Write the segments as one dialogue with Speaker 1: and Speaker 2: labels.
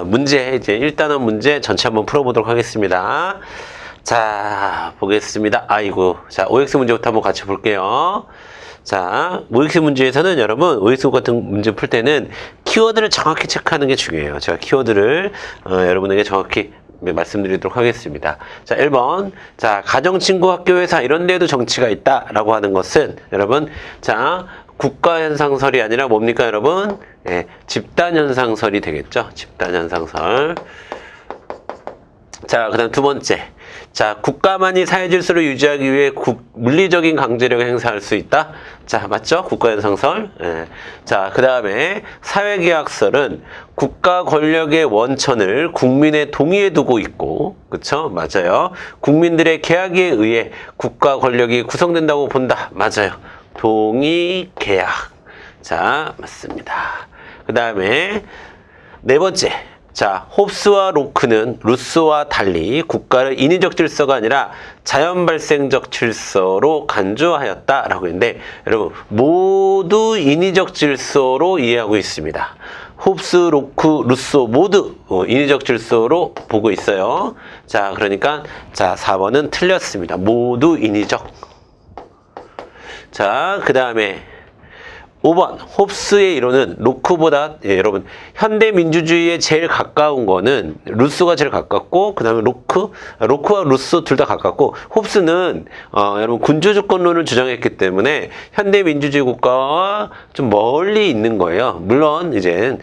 Speaker 1: 문제, 이제 1단원 문제 전체 한번 풀어보도록 하겠습니다. 자, 보겠습니다. 아이고. 자, OX 문제부터 한번 같이 볼게요. 자, OX 문제에서는 여러분, OX 같은 문제 풀 때는 키워드를 정확히 체크하는 게 중요해요. 제가 키워드를 여러분에게 정확히 말씀드리도록 하겠습니다. 자, 1번. 자, 가정, 친구, 학교, 회사 이런 데에도 정치가 있다라고 하는 것은 여러분, 자, 국가현상설이 아니라 뭡니까, 여러분? 예, 집단현상설이 되겠죠? 집단현상설. 자, 그 다음 두 번째. 자, 국가만이 사회질서를 유지하기 위해 물리적인 강제력을 행사할 수 있다? 자, 맞죠? 국가현상설. 예. 자, 그 다음에 사회계약설은 국가 권력의 원천을 국민의 동의에 두고 있고, 그쵸? 맞아요. 국민들의 계약에 의해 국가 권력이 구성된다고 본다. 맞아요. 동의, 계약. 자, 맞습니다. 그 다음에 네 번째. 자, 홉스와 로크는 루소와 달리 국가를 인위적 질서가 아니라 자연 발생적 질서로 간주하였다라고 했는데, 여러분 모두 인위적 질서로 이해하고 있습니다. 홉스, 로크, 루소 모두 인위적 질서로 보고 있어요. 자, 그러니까 자, 4번은 틀렸습니다. 모두 인위적. 자, 그 다음에 5번 홉스의 이론은 로크보다, 예, 여러분 현대민주주의에 제일 가까운 거는 루소가 제일 가깝고, 그 다음에 로크와 루소 둘 다 가깝고, 홉스는 여러분 군주주권론을 주장했기 때문에 현대민주주의 국가와 좀 멀리 있는 거예요. 물론 이제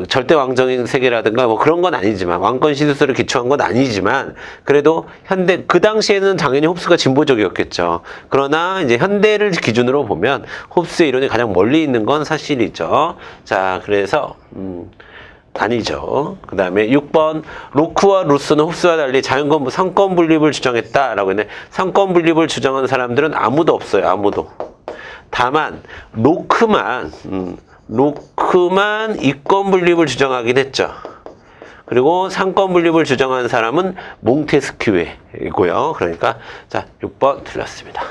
Speaker 1: 절대 왕정인 세계라든가 뭐 그런 건 아니지만, 왕권 시도서를 기초한 건 아니지만, 그래도 현대, 그 당시에는 당연히 홉스가 진보적이었겠죠. 그러나 이제 현대를 기준으로 보면 홉스의 이론이 가장 멀리 있는 건 사실이죠. 자, 그래서 아니죠. 그 다음에 6번 로크와 루소는 홉스와 달리 자연권 상권 분립을 주장했다라고 했는데, 상권 분립을 주장하는 사람들은 아무도 없어요. 아무도. 다만 로크만 이권 분립을 주장하긴 했죠. 그리고 상권 분립을 주장한 사람은 몽테스큐에이고요. 그러니까 자, 6번 틀렸습니다.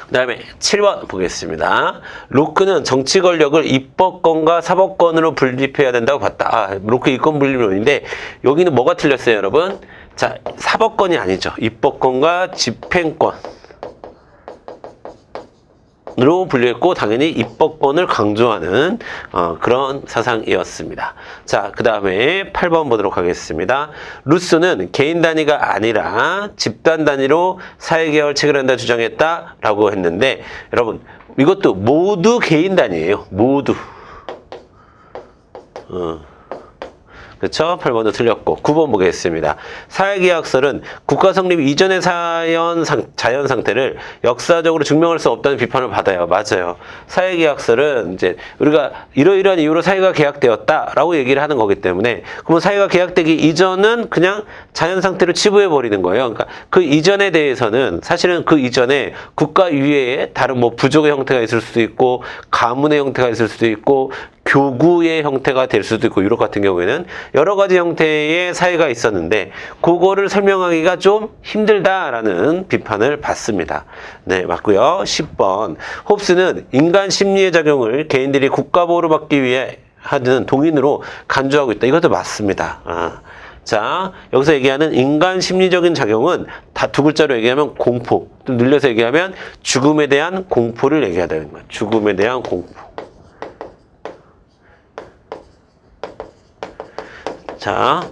Speaker 1: 그 다음에 7번 보겠습니다. 로크는 정치 권력을 입법권과 사법권으로 분립해야 된다고 봤다. 로크 이권 분립론인데 여기는 뭐가 틀렸어요, 여러분? 자, 사법권이 아니죠. 입법권과 집행권 으로 분류했고, 당연히 입법권을 강조하는 그런 사상이었습니다. 자, 그 다음에 8번 보도록 하겠습니다. 루소는 개인 단위가 아니라 집단 단위로 사회계약을 체결한다 주장했다라고 했는데, 여러분 이것도 모두 개인 단위예요. 모두. 그렇죠? 8번도 틀렸고, 9번 보겠습니다. 사회계약설은 국가 성립 이전의 자연 상태를 역사적으로 증명할 수 없다는 비판을 받아요. 맞아요. 사회계약설은 이제 우리가 이러이러한 이유로 사회가 계약되었다라고 얘기를 하는 거기 때문에, 그러면 사회가 계약되기 이전은 그냥 자연 상태로 치부해 버리는 거예요. 그러니까 그 이전에 대해서는 사실은 그 이전에 국가 이외에 다른 뭐 부족의 형태가 있을 수도 있고, 가문의 형태가 있을 수도 있고, 교구의 형태가 될 수도 있고, 유럽 같은 경우에는 여러 가지 형태의 사회가 있었는데 그거를 설명하기가 좀 힘들다라는 비판을 받습니다. 네, 맞고요. 10번 홉스는 인간 심리의 작용을 개인들이 국가 보호를 받기 위해 하는 동인으로 간주하고 있다. 이것도 맞습니다. 자, 여기서 얘기하는 인간 심리적인 작용은 다 두 글자로 얘기하면 공포, 또 늘려서 얘기하면 죽음에 대한 공포를 얘기하다는 거예요. 죽음에 대한 공포. 자,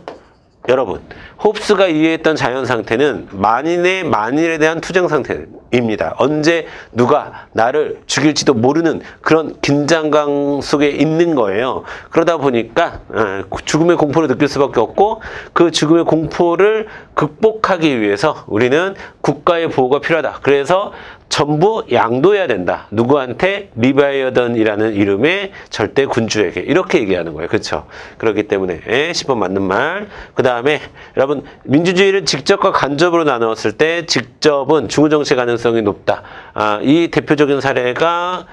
Speaker 1: 여러분 홉스가 이해했던 자연 상태는 만인의 만일에 대한 투쟁 상태입니다. 언제 누가 나를 죽일지도 모르는 그런 긴장감 속에 있는 거예요. 그러다 보니까 죽음의 공포를 느낄 수밖에 없고, 그 죽음의 공포를 극복하기 위해서 우리는 국가의 보호가 필요하다. 그래서 전부 양도해야 된다. 누구한테? 리바이어던이라는 이름의 절대 군주에게. 이렇게 얘기하는 거예요. 그렇죠? 그렇기 때문에 10번 맞는 말. 그 다음에 여러분 민주주의를 직접과 간접으로 나누었을 때 직접은 중후정치 가능성이 높다. 이 대표적인 사례가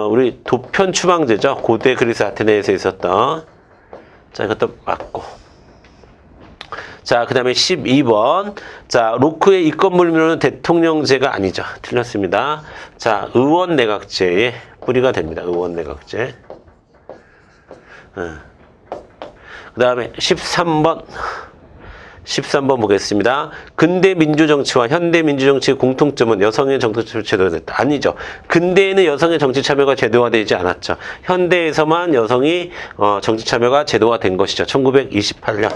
Speaker 1: 우리 도편 추방제죠. 고대 그리스 아테네에서 있었던. 자, 이것도 맞고. 자, 그 다음에 12번. 자, 로크의 이권물론은 대통령제가 아니죠. 틀렸습니다. 자, 의원내각제의 뿌리가 됩니다. 의원내각제. 그 다음에 13번 보겠습니다. 근대 민주정치와 현대 민주정치의 공통점은 여성의 정치 제도가 됐다. 아니죠. 근대에는 여성의 정치 참여가 제도화되지 않았죠. 현대에서만 여성이 정치 참여가 제도화된 것이죠. 1928년.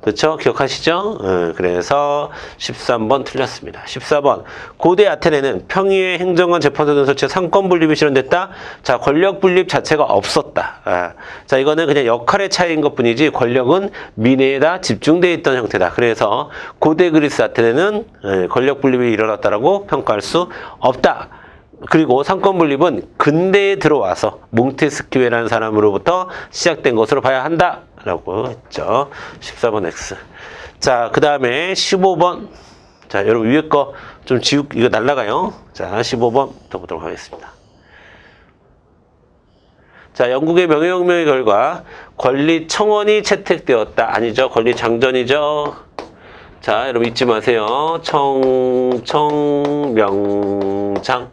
Speaker 1: 그렇죠? 기억하시죠? 그래서 13번 틀렸습니다. 14번. 고대 아테네는 평의의 행정관 재판소 등 설치해 상권 분립이 실현됐다. 자, 권력 분립 자체가 없었다. 자, 이거는 그냥 역할의 차이인 것뿐이지 권력은 민회에다 집중되어 있던 형태다. 그래서 고대 그리스 아테네는 권력 분립이 일어났다라고 평가할 수 없다. 그리고 상권 분립은 근대에 들어와서 몽테스키웨라는 사람으로부터 시작된 것으로 봐야 한다. 라고 했죠. 14번 X. 자, 그 다음에 15번. 자, 여러분 위에 거 좀 이거 날라가요. 자, 15번 더 보도록 하겠습니다. 자, 영국의 명예혁명의 결과 권리청원이 채택되었다. 아니죠. 권리장전이죠. 자, 여러분 잊지 마세요. 명장.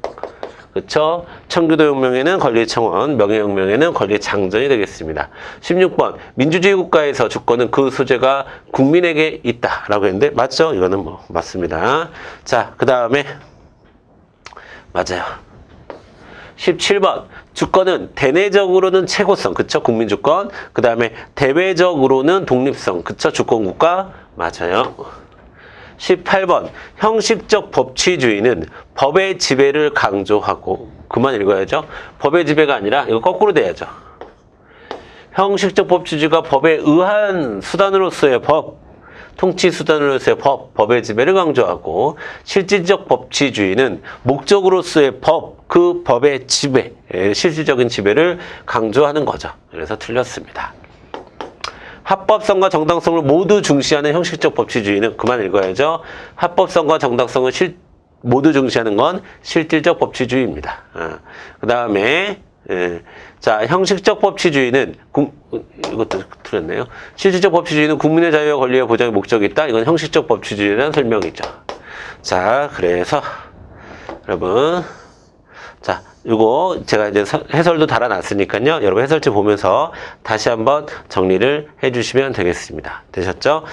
Speaker 1: 그쵸? 청교도 혁명에는 권리청원, 명예혁명에는 권리장전이 되겠습니다. 16번. 민주주의 국가에서 주권은 그 소재가 국민에게 있다라고 했는데 맞죠? 이거는 뭐 맞습니다. 자, 그 다음에 맞아요. 17번. 주권은 대내적으로는 최고성, 그쵸? 국민주권. 그 다음에 대외적으로는 독립성, 그쵸? 주권국가. 맞아요. 18번. 형식적 법치주의는 법의 지배를 강조하고, 그만 읽어야죠. 법의 지배가 아니라 이거 거꾸로 돼야죠. 형식적 법치주의가 법에 의한 수단으로서의 통치 수단으로서의 법의 지배를 강조하고, 실질적 법치주의는 목적으로서의 그 법의 지배, 실질적인 지배를 강조하는 거죠. 그래서 틀렸습니다. 합법성과 정당성을 모두 중시하는 형식적 법치주의는 그만 읽어야죠. 합법성과 정당성을 모두 중시하는 건 실질적 법치주의입니다. 그 다음에 자, 형식적 법치주의는 이것도 틀렸네요. 실질적 법치주의는 국민의 자유와 권리와 보장의 목적이 있다. 이건 형식적 법치주의라는 설명이죠. 자, 그래서 여러분, 자, 이거 제가 이제 해설도 달아놨으니까요. 여러분 해설지 보면서 다시 한번 정리를 해주시면 되겠습니다. 되셨죠?